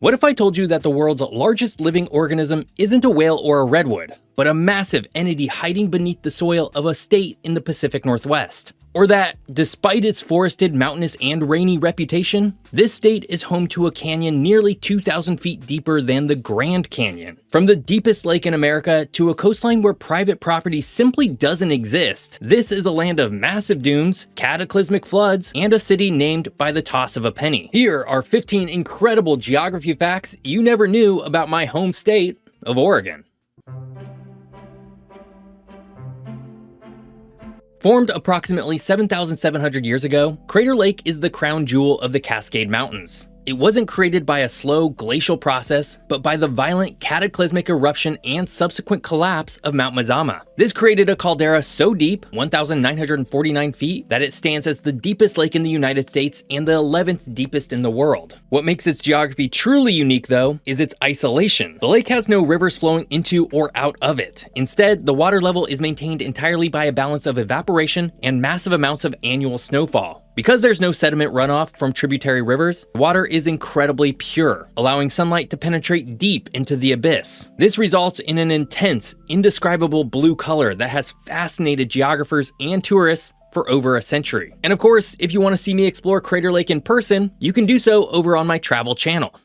What if I told you that the world's largest living organism isn't a whale or a redwood, but a massive entity hiding beneath the soil of a state in the Pacific Northwest? Or that, despite its forested, mountainous, and rainy reputation, this state is home to a canyon nearly 2,000 feet deeper than the Grand Canyon. From the deepest lake in America to a coastline where private property simply doesn't exist, this is a land of massive dunes, cataclysmic floods, and a city named by the toss of a penny. Here are 15 incredible geography facts you never knew about my home state of Oregon. Formed approximately 7,700 years ago, Crater Lake is the crown jewel of the Cascade Mountains. It wasn't created by a slow glacial process, but by the violent cataclysmic eruption and subsequent collapse of Mount Mazama. This created a caldera so deep, 1,949 feet, that it stands as the deepest lake in the United States and the 11th deepest in the world. What makes its geography truly unique, though, is its isolation. The lake has no rivers flowing into or out of it. Instead, the water level is maintained entirely by a balance of evaporation and massive amounts of annual snowfall. Because there's no sediment runoff from tributary rivers, water is incredibly pure, allowing sunlight to penetrate deep into the abyss. This results in an intense, indescribable blue color that has fascinated geographers and tourists for over a century. And of course, if you want to see me explore Crater Lake in person, you can do so over on my travel channel.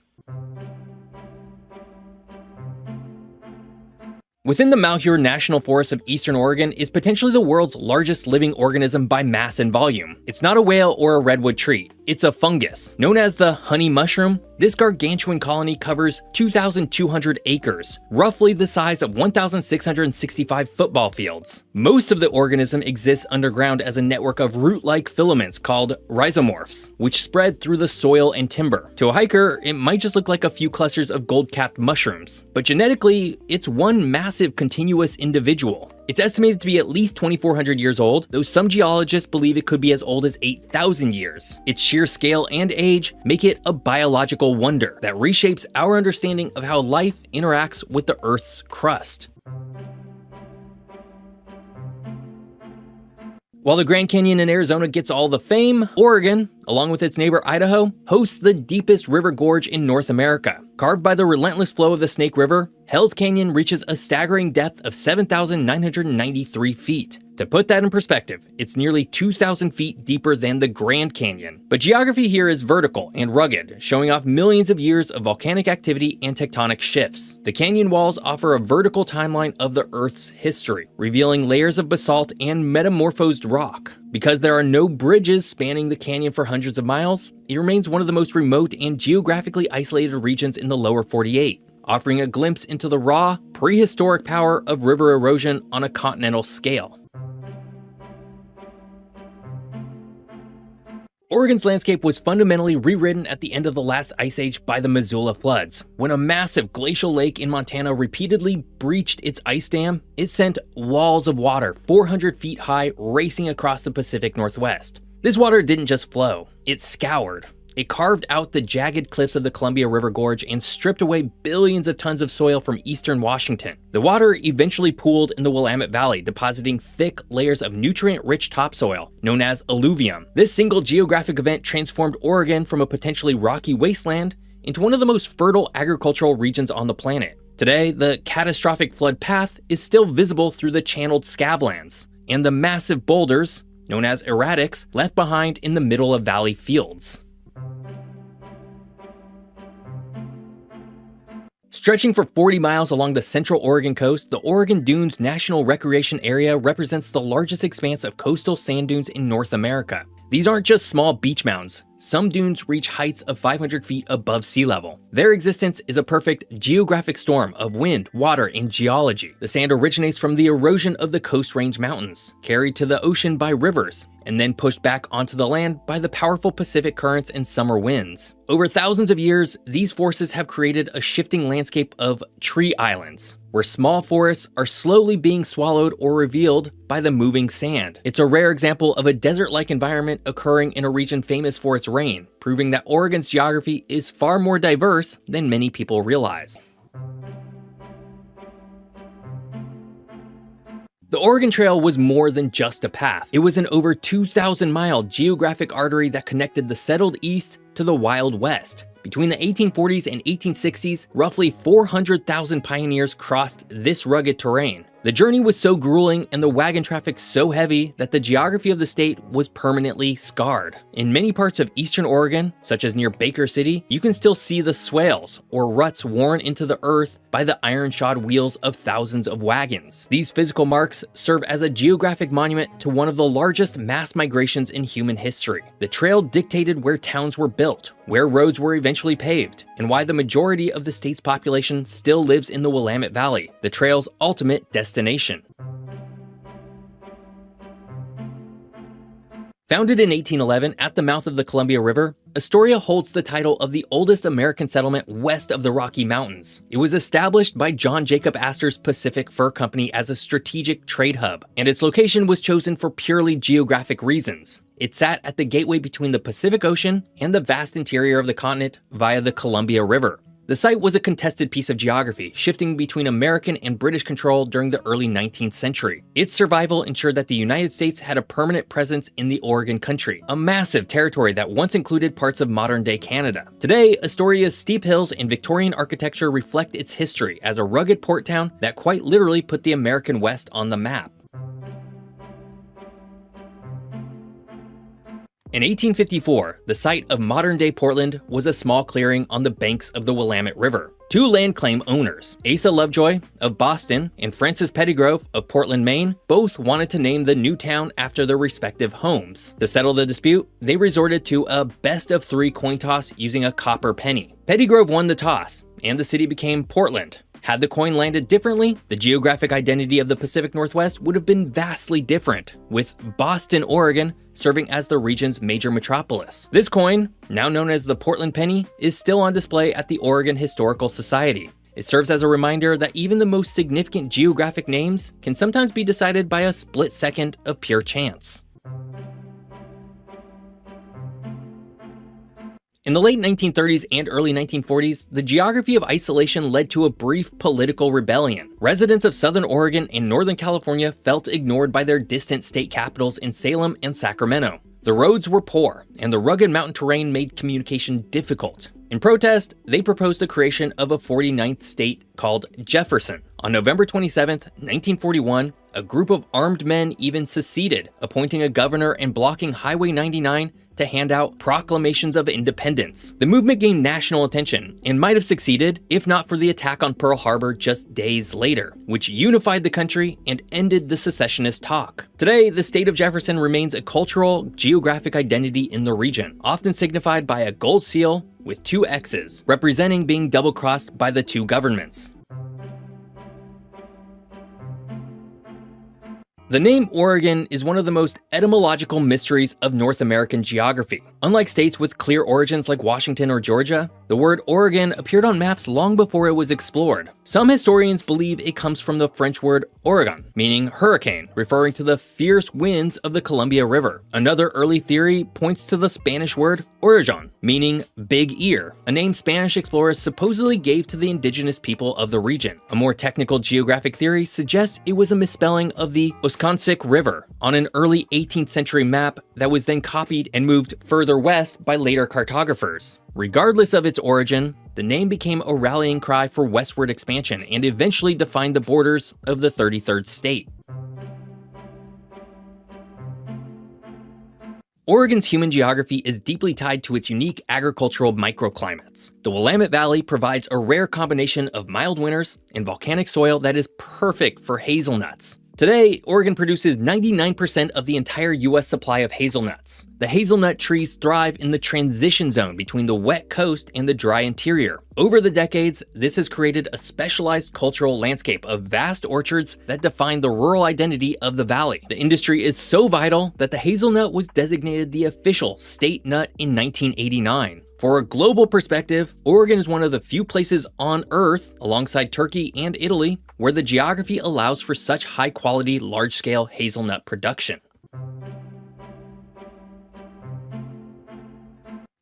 Within the Malheur National Forest of Eastern Oregon is potentially the world's largest living organism by mass and volume. It's not a whale or a redwood tree. It's a fungus. Known as the honey mushroom, this gargantuan colony covers 2,200 acres, roughly the size of 1,665 football fields. Most of the organism exists underground as a network of root-like filaments called rhizomorphs, which spread through the soil and timber. To a hiker, it might just look like a few clusters of gold-capped mushrooms, but genetically, it's one massive continuous individual. It's estimated to be at least 2,400 years old, though some geologists believe it could be as old as 8,000 years. Its sheer scale and age make it a biological wonder that reshapes our understanding of how life interacts with the Earth's crust. While the Grand Canyon in Arizona gets all the fame, Oregon, along with its neighbor Idaho, hosts the deepest river gorge in North America. Carved by the relentless flow of the Snake River, Hell's Canyon reaches a staggering depth of 7,993 feet. To put that in perspective, it's nearly 2,000 feet deeper than the Grand Canyon. But geography here is vertical and rugged, showing off millions of years of volcanic activity and tectonic shifts. The canyon walls offer a vertical timeline of the Earth's history, revealing layers of basalt and metamorphosed rock. Because there are no bridges spanning the canyon for hundreds of miles, it remains one of the most remote and geographically isolated regions in the lower 48, offering a glimpse into the raw, prehistoric power of river erosion on a continental scale. Oregon's landscape was fundamentally rewritten at the end of the last ice age by the Missoula floods. When a massive glacial lake in Montana repeatedly breached its ice dam, it sent walls of water 400 feet high racing across the Pacific Northwest. This water didn't just flow, it scoured. It carved out the jagged cliffs of the Columbia River Gorge and stripped away billions of tons of soil from eastern Washington. The water eventually pooled in the Willamette Valley, depositing thick layers of nutrient-rich topsoil, known as alluvium. This single geographic event transformed Oregon from a potentially rocky wasteland into one of the most fertile agricultural regions on the planet. Today, the catastrophic flood path is still visible through the channeled scablands, and the massive boulders, known as erratics, left behind in the middle of valley fields. Stretching for 40 miles along the central Oregon coast, the Oregon Dunes National Recreation Area represents the largest expanse of coastal sand dunes in North America. These aren't just small beach mounds. Some dunes reach heights of 500 feet above sea level. Their existence is a perfect geographic storm of wind, water, and geology. The sand originates from the erosion of the Coast Range Mountains, carried to the ocean by rivers, and then pushed back onto the land by the powerful Pacific currents and summer winds. Over thousands of years, these forces have created a shifting landscape of tree islands, where small forests are slowly being swallowed or revealed by the moving sand. It's a rare example of a desert-like environment occurring in a region famous for its rain, proving that Oregon's geography is far more diverse than many people realize. The Oregon Trail was more than just a path. It was an over 2,000-mile geographic artery that connected the settled East to the Wild West. Between the 1840s and 1860s, roughly 400,000 pioneers crossed this rugged terrain. The journey was so grueling and the wagon traffic so heavy that the geography of the state was permanently scarred. In many parts of eastern Oregon, such as near Baker City, you can still see the swales, or ruts worn into the earth by the iron-shod wheels of thousands of wagons. These physical marks serve as a geographic monument to one of the largest mass migrations in human history. The trail dictated where towns were built, where roads were eventually paved, and why the majority of the state's population still lives in the Willamette Valley, the trail's ultimate destination. Founded in 1811 at the mouth of the Columbia River, Astoria holds the title of the oldest American settlement west of the Rocky Mountains. It was established by John Jacob Astor's Pacific Fur Company as a strategic trade hub, and its location was chosen for purely geographic reasons. It sat at the gateway between the Pacific Ocean and the vast interior of the continent via the Columbia River. The site was a contested piece of geography, shifting between American and British control during the early 19th century. Its survival ensured that the United States had a permanent presence in the Oregon Country, a massive territory that once included parts of modern-day Canada. Today, Astoria's steep hills and Victorian architecture reflect its history as a rugged port town that quite literally put the American West on the map. In 1854, the site of modern-day Portland was a small clearing on the banks of the Willamette River. Two land claim owners, Asa Lovejoy of Boston and Francis Pettygrove of Portland, Maine, both wanted to name the new town after their respective homes. To settle the dispute, they resorted to a best-of-3 coin toss using a copper penny. Pettygrove won the toss, and the city became Portland. Had the coin landed differently, the geographic identity of the Pacific Northwest would have been vastly different, with Boston, Oregon, serving as the region's major metropolis. This coin, now known as the Portland penny, is still on display at the Oregon Historical Society. It serves as a reminder that even the most significant geographic names can sometimes be decided by a split second of pure chance. In the late 1930s and early 1940s, the geography of isolation led to a brief political rebellion. Residents of Southern Oregon and Northern California felt ignored by their distant state capitals in Salem and Sacramento. The roads were poor, and the rugged mountain terrain made communication difficult. In protest, they proposed the creation of a 49th state called Jefferson. On November 27, 1941, a group of armed men even seceded, appointing a governor and blocking Highway 99 to hand out proclamations of independence. The movement gained national attention and might have succeeded if not for the attack on Pearl Harbor just days later, which unified the country and ended the secessionist talk. Today, the state of Jefferson remains a cultural, geographic identity in the region, often signified by a gold seal with 2 X's, representing being double-crossed by the two governments. The name Oregon is one of the most etymological mysteries of North American geography. Unlike states with clear origins like Washington or Georgia, the word Oregon appeared on maps long before it was explored. Some historians believe it comes from the French word ouragan, meaning hurricane, referring to the fierce winds of the Columbia River. Another early theory points to the Spanish word oregon, meaning big ear, a name Spanish explorers supposedly gave to the indigenous people of the region. A more technical geographic theory suggests it was a misspelling of the Usconsic River on an early 18th century map that was then copied and moved further west by later cartographers. Regardless of its origin, the name became a rallying cry for westward expansion and eventually defined the borders of the 33rd state. Oregon's human geography is deeply tied to its unique agricultural microclimates. The Willamette Valley provides a rare combination of mild winters and volcanic soil that is perfect for hazelnuts. Today, Oregon produces 99% of the entire US supply of hazelnuts. The hazelnut trees thrive in the transition zone between the wet coast and the dry interior. Over the decades, this has created a specialized cultural landscape of vast orchards that define the rural identity of the valley. The industry is so vital that the hazelnut was designated the official state nut in 1989. For a global perspective, Oregon is one of the few places on Earth, alongside Turkey and Italy, where the geography allows for such high-quality, large-scale hazelnut production.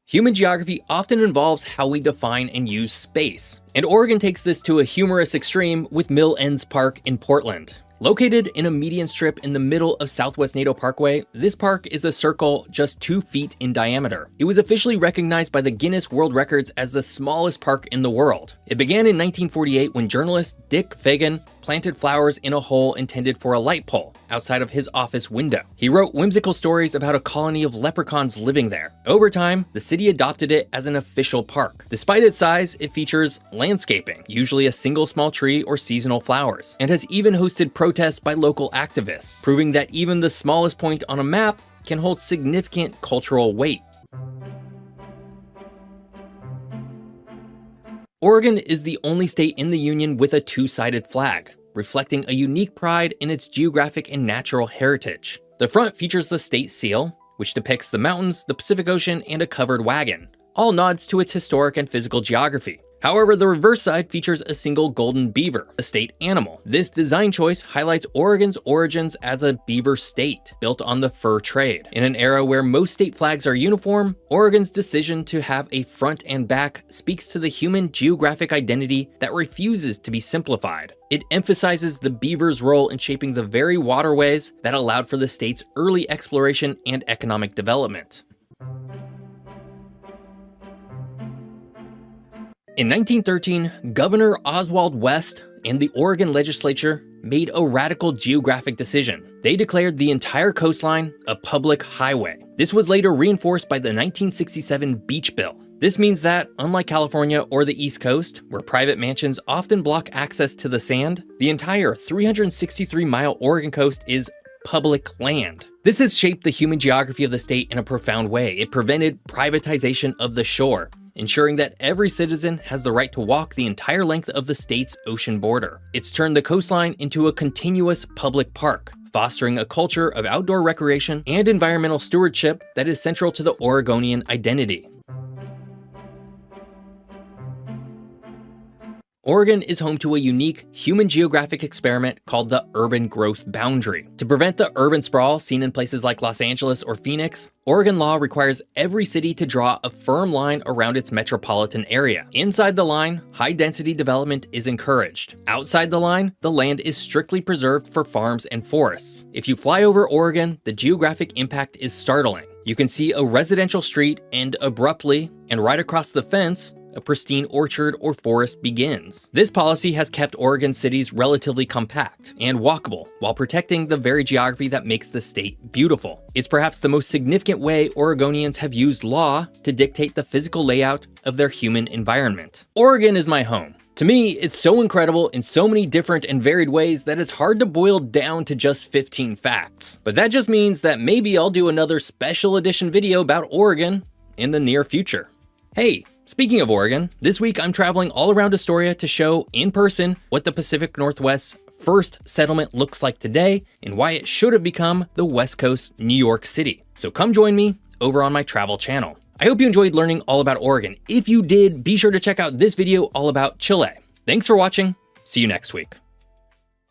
Human geography often involves how we define and use space, and Oregon takes this to a humorous extreme with Mill Ends Park in Portland. Located in a median strip in the middle of Southwest NATO Parkway, this park is a circle just 2 feet in diameter. It was officially recognized by the Guinness World Records as the smallest park in the world. It began in 1948 when journalist Dick Fagan planted flowers in a hole intended for a light pole outside of his office window. He wrote whimsical stories about a colony of leprechauns living there. Over time, the city adopted it as an official park. Despite its size, it features landscaping, usually a single small tree or seasonal flowers, and has even hosted protests by local activists, proving that even the smallest point on a map can hold significant cultural weight. Oregon is the only state in the Union with a two-sided flag, reflecting a unique pride in its geographic and natural heritage. The front features the state seal, which depicts the mountains, the Pacific Ocean, and a covered wagon, all nods to its historic and physical geography. However, the reverse side features a single golden beaver, a state animal. This design choice highlights Oregon's origins as a beaver state, built on the fur trade. In an era where most state flags are uniform, Oregon's decision to have a front and back speaks to the human geographic identity that refuses to be simplified. It emphasizes the beaver's role in shaping the very waterways that allowed for the state's early exploration and economic development. In 1913, Governor Oswald West and the Oregon legislature made a radical geographic decision. They declared the entire coastline a public highway. This was later reinforced by the 1967 Beach Bill. This means that, unlike California or the East Coast, where private mansions often block access to the sand, the entire 363-mile Oregon coast is public land. This has shaped the human geography of the state in a profound way. It prevented privatization of the shore, ensuring that every citizen has the right to walk the entire length of the state's ocean border. It's turned the coastline into a continuous public park, fostering a culture of outdoor recreation and environmental stewardship that is central to the Oregonian identity. Oregon is home to a unique human geographic experiment called the urban growth boundary. To prevent the urban sprawl seen in places like Los Angeles or Phoenix, Oregon law requires every city to draw a firm line around its metropolitan area. Inside the line, high-density development is encouraged. Outside the line, the land is strictly preserved for farms and forests. If you fly over Oregon, the geographic impact is startling. You can see a residential street end abruptly, and right across the fence, a pristine orchard or forest begins. This policy has kept Oregon cities relatively compact and walkable while protecting the very geography that makes the state beautiful. It's perhaps the most significant way Oregonians have used law to dictate the physical layout of their human environment. Oregon is my home. To me, it's so incredible in so many different and varied ways that it's hard to boil down to just 15 facts. But that just means that maybe I'll do another special edition video about Oregon in the near future. Hey, speaking of Oregon, this week I'm traveling all around Astoria to show in person what the Pacific Northwest's first settlement looks like today and why it should have become the West Coast New York City. So come join me over on my travel channel. I hope you enjoyed learning all about Oregon. If you did, be sure to check out this video all about Chile. Thanks for watching. See you next week.